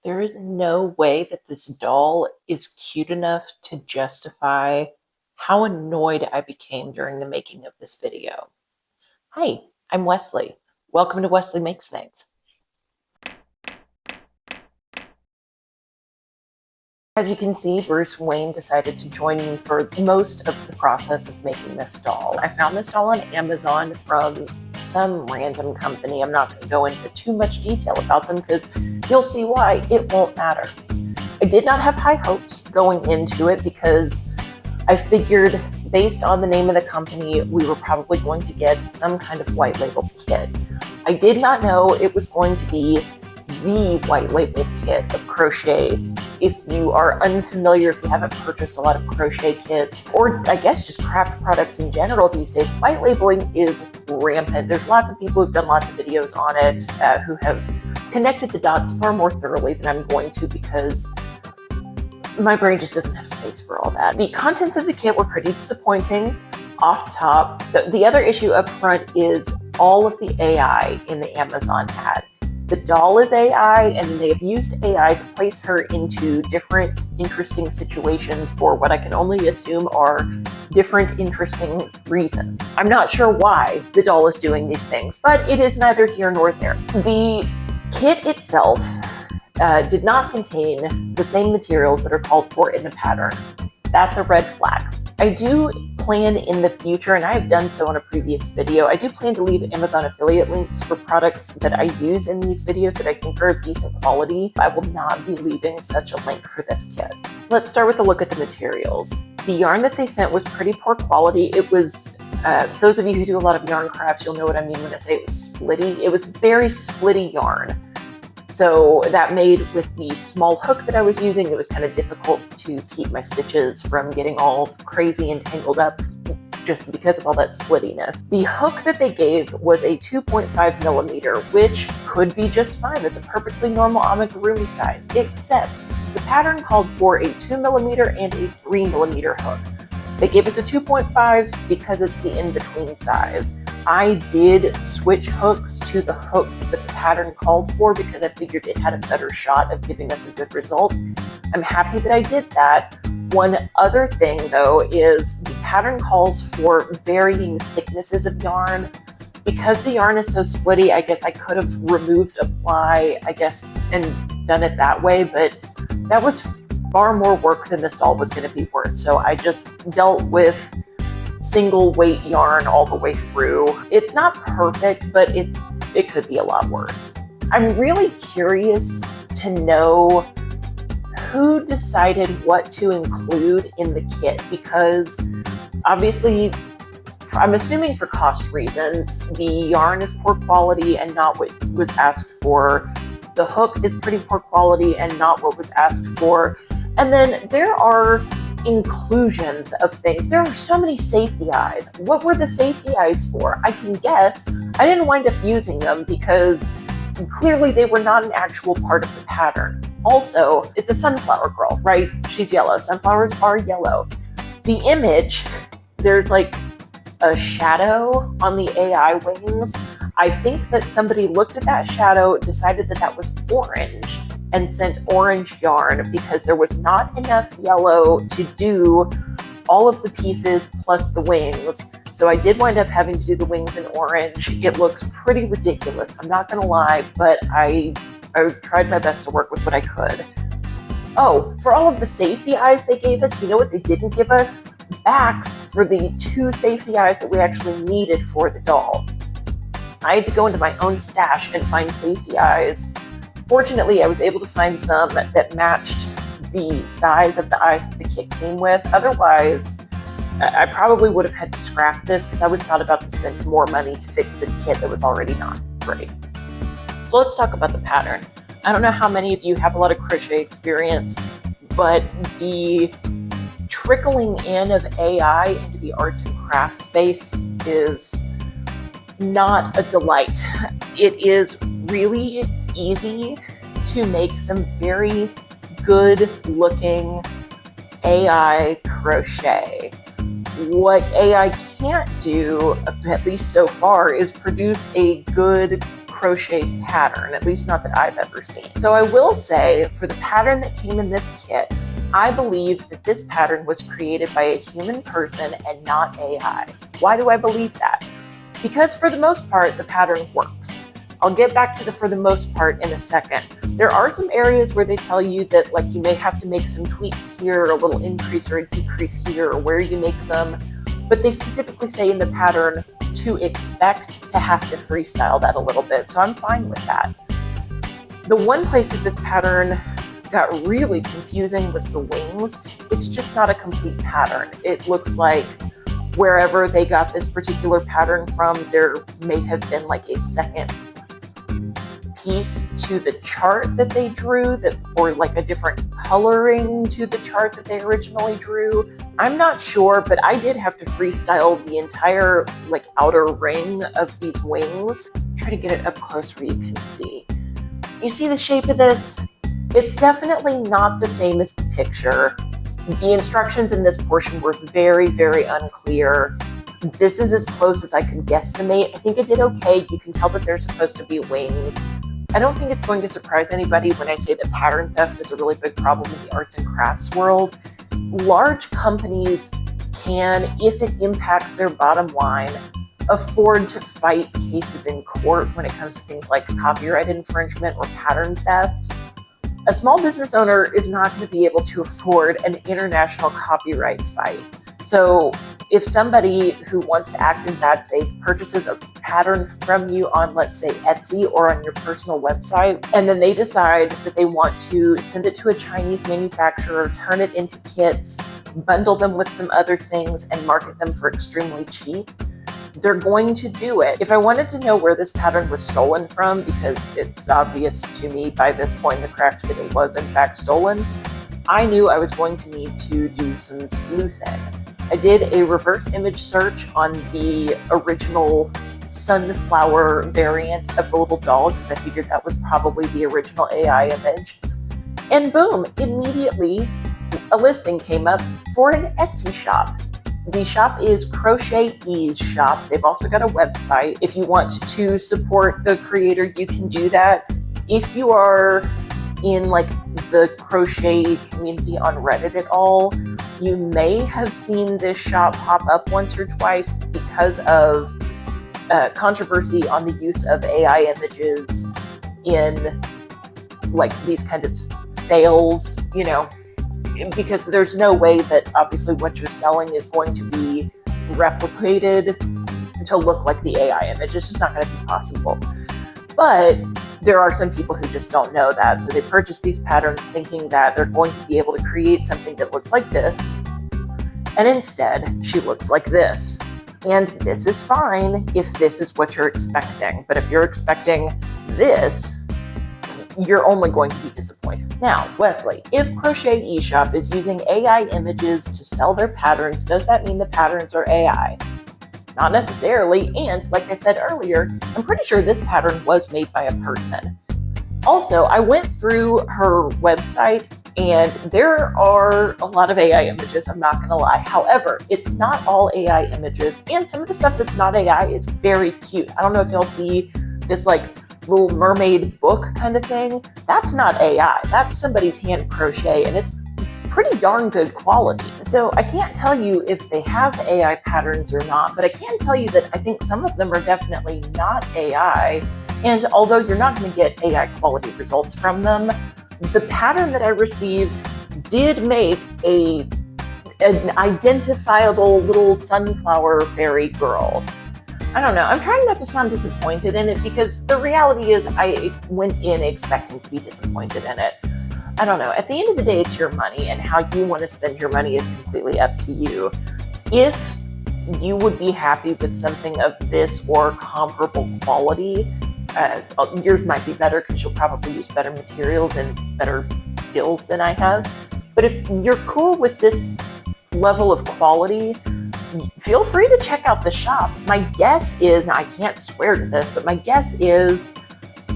There is no way that this doll is cute enough to justify how annoyed I became during the making of this video. Hi, I'm Wesley. Welcome to Wesley Makes Things. As you can see, Bruce Wayne decided to join me for most of the process of making this doll. I found this doll on Amazon from some random company. I'm not going to go into too much detail about them because you'll see why. It won't matter. I did not have high hopes going into it because I figured based on the name of the company, we were probably going to get some kind of white label kit. I did not know it was going to be the white label kit of crochet. If you are unfamiliar, if you haven't purchased a lot of crochet kits, or I guess just craft products in general these days, white labeling is rampant. There's lots of people who've done lots of videos on it who have connected the dots far more thoroughly than I'm going to because my brain just doesn't have space for all that. The contents of the kit were pretty disappointing off top. So the other issue up front is all of the AI in the Amazon ad. The doll is AI, and they have used AI to place her into different interesting situations for what I can only assume are different interesting reasons. I'm not sure why the doll is doing these things, but it is neither here nor there. The kit itself did not contain the same materials that are called for in the pattern. That's a red flag. I do plan in the future, and I have done so on a previous video, I do plan to leave Amazon affiliate links for products that I use in these videos that I think are of decent quality. I will not be leaving such a link for this kit. Let's start with a look at the materials. The yarn that they sent was pretty poor quality. It was, those of you who do a lot of yarn crafts, you'll know what I mean when I say it was splitty. It was very splitty yarn. So that made, with the small hook that I was using, it was kind of difficult to keep my stitches from getting all crazy and tangled up just because of all that splittiness. The hook that they gave was a 2.5 millimeter, which could be just fine. That's a perfectly normal amigurumi size, except the pattern called for a 2 millimeter and a 3 millimeter hook. They gave us a 2.5 because it's the in-between size. I did switch hooks to the hooks that the pattern called for because I figured it had a better shot of giving us a good result. I'm happy that I did that. One other thing though is the pattern calls for varying thicknesses of yarn. Because the yarn is so splitty, I guess I could have removed apply, and done it that way, but that was far more work than this doll was going to be worth. So I just dealt with single weight yarn all the way through. It's not perfect, but it could be a lot worse. I'm really curious to know who decided what to include in the kit because obviously, I'm assuming for cost reasons, the yarn is poor quality and not what was asked for. The hook is pretty poor quality and not what was asked for. And then there are inclusions of things. There are so many safety eyes. What were the safety eyes for? I can guess. I didn't wind up using them because clearly they were not an actual part of the pattern. Also, it's a sunflower girl, right? She's yellow. Sunflowers are yellow. The image, there's like a shadow on the AI wings. I think that somebody looked at that shadow, decided that that was orange, and sent orange yarn because there was not enough yellow to do all of the pieces plus the wings. So I did wind up having to do the wings in orange. It looks pretty ridiculous, I'm not gonna lie, but I tried my best to work with what I could. Oh, for all of the safety eyes they gave us, you know what they didn't give us? Backs for the 2 safety eyes that we actually needed for the doll. I had to go into my own stash and find safety eyes. Fortunately, I was able to find some that matched the size of the eyes that the kit came with. Otherwise, I probably would have had to scrap this because I was not about to spend more money to fix this kit that was already not great. So let's talk about the pattern. I don't know how many of you have a lot of crochet experience, but the trickling in of AI into the arts and crafts space is not a delight. It is really easy to make some very good looking AI crochet. What AI can't do, at least so far, is produce a good crochet pattern, at least not that I've ever seen. So I will say, for the pattern that came in this kit, I believe that this pattern was created by a human person and not AI. Why do I believe that? Because for the most part, the pattern works. I'll get back to the for the most part in a second. There are some areas where they tell you that like you may have to make some tweaks here, a little increase or a decrease here, or where you make them, but they specifically say in the pattern to expect to have to freestyle that a little bit, so I'm fine with that. The one place that this pattern got really confusing was the wings. It's just not a complete pattern. It looks like wherever they got this particular pattern from, there may have been like a second piece to the chart that they drew, that, or like a different coloring to the chart that they originally drew. I'm not sure, but I did have to freestyle the entire like outer ring of these wings. Try to get it up close where you can see. You see the shape of this? It's definitely not the same as the picture. The instructions in this portion were very, very unclear. This is as close as I could guesstimate. I think it did okay. You can tell that they're supposed to be wings. I don't think it's going to surprise anybody when I say that pattern theft is a really big problem in the arts and crafts world. Large companies can, if it impacts their bottom line, afford to fight cases in court when it comes to things like copyright infringement or pattern theft. A small business owner is not going to be able to afford an international copyright fight. So if somebody who wants to act in bad faith purchases a pattern from you on, let's say, Etsy or on your personal website, and then they decide that they want to send it to a Chinese manufacturer, turn it into kits, bundle them with some other things, and market them for extremely cheap, they're going to do it. If I wanted to know where this pattern was stolen from, because it's obvious to me by this point in the craft that it was in fact stolen, I knew I was going to need to do some sleuthing. I did a reverse image search on the original sunflower variant of the little doll, because I figured that was probably the original AI image. And boom, immediately a listing came up for an Etsy shop. The shop is Crochet's shop. They've also got a website. If you want to support the creator, you can do that. If you are in like the crochet community on Reddit at all, you may have seen this shop pop up once or twice because of controversy on the use of AI images in like these kinds of sales, you know, because there's no way that obviously what you're selling is going to be replicated to look like the AI image. It's just not going to be possible. But there are some people who just don't know that. So they purchase these patterns thinking that they're going to be able to create something that looks like this. And instead, she looks like this. And this is fine if this is what you're expecting. But if you're expecting this, you're only going to be disappointed. Now, Wesley, if Crochet eShop is using AI images to sell their patterns, does that mean the patterns are AI? Not necessarily, and like I said earlier, I'm pretty sure this pattern was made by a person. Also, I went through her website and there are a lot of AI images, I'm not gonna lie. However, it's not all AI images, and some of the stuff that's not AI is very cute. I don't know if you'll see this like little mermaid book kind of thing. That's not AI, that's somebody's hand crochet, and it's pretty darn good quality. So I can't tell you if they have AI patterns or not, but I can tell you that I think some of them are definitely not AI. And although you're not going to get AI quality results from them, the pattern that I received did make an identifiable little sunflower fairy girl. I don't know, I'm trying not to sound disappointed in it, because the reality is I went in expecting to be disappointed in it. I don't know. At the end of the day, it's your money, and how you want to spend your money is completely up to you. If you would be happy with something of this or comparable quality, yours might be better because you'll probably use better materials and better skills than I have. But if you're cool with this level of quality, feel free to check out the shop. My guess is, and I can't swear to this, but my guess is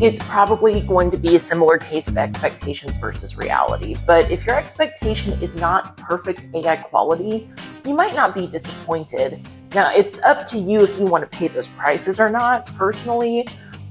it's probably going to be a similar case of expectations versus reality. But if your expectation is not perfect AI quality, you might not be disappointed. Now, it's up to you if you want to pay those prices or not. Personally,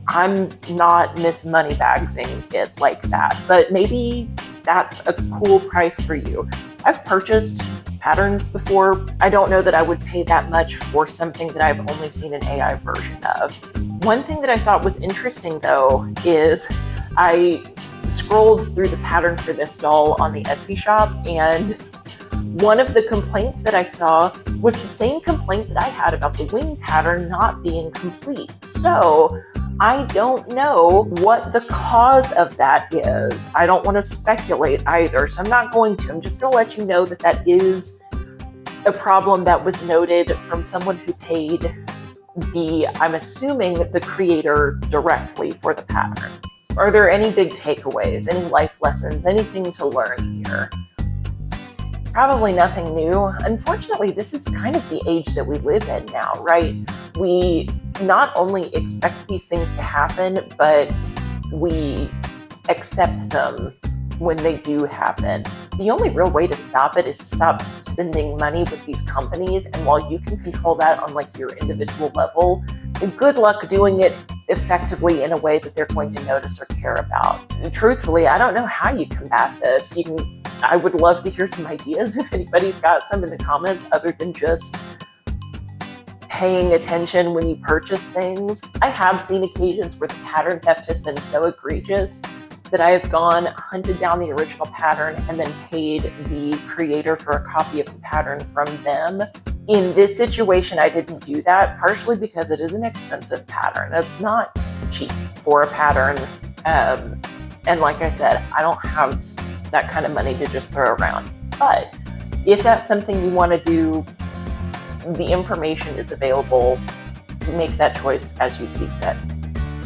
I'm not Miss Moneybagsing it like that, but maybe that's a cool price for you. I've purchased patterns before. I don't know that I would pay that much for something that I've only seen an AI version of. One thing that I thought was interesting though is I scrolled through the pattern for this doll on the Etsy shop, and one of the complaints that I saw was the same complaint that I had about the wing pattern not being complete. So I don't know what the cause of that is. I don't want to speculate either, so I'm not going to. I'm just going to let you know that that is a problem that was noted from someone who paid I'm assuming, the creator directly for the pattern. Are there any big takeaways, any life lessons, anything to learn here? Probably nothing new. Unfortunately, this is kind of the age that we live in now, right? We not only expect these things to happen, but we accept them when they do happen. The only real way to stop it is to stop spending money with these companies. And while you can control that on like your individual level, good luck doing it effectively in a way that they're going to notice or care about. Truthfully, I don't know how you combat this. I would love to hear some ideas if anybody's got some in the comments other than just paying attention when you purchase things. I have seen occasions where the pattern theft has been so egregious that I have hunted down the original pattern and then paid the creator for a copy of the pattern from them. In this situation, I didn't do that, partially because it is an expensive pattern. It's not cheap for a pattern. And like I said, I don't have that kind of money to just throw around. But if that's something you want to do, the information is available. Make that choice as you see fit.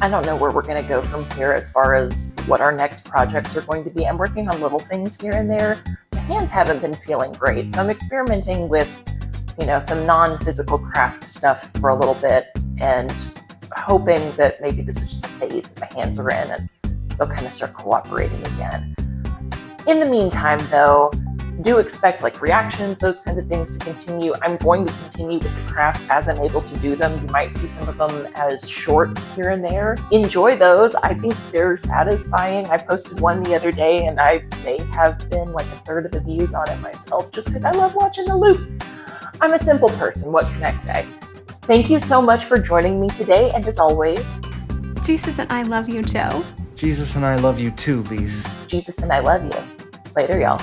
I don't know where we're going to go from here as far as what our next projects are going to be. I'm working on little things here and there. My hands haven't been feeling great, so I'm experimenting with, some non-physical craft stuff for a little bit and hoping that maybe this is just a phase that my hands are in and they'll kind of start cooperating again. In the meantime, though, do expect reactions, those kinds of things to continue. I'm going to continue with the crafts as I'm able to do them. You might see some of them as shorts here and there. Enjoy those. I think they're satisfying. I posted one the other day and I may have been a third of the views on it myself just because I love watching the loop. I'm a simple person. What can I say? Thank you so much for joining me today. And as always, Jesus and I love you, Joe. Jesus and I love you too, Lise. Jesus and I love you. Later, y'all.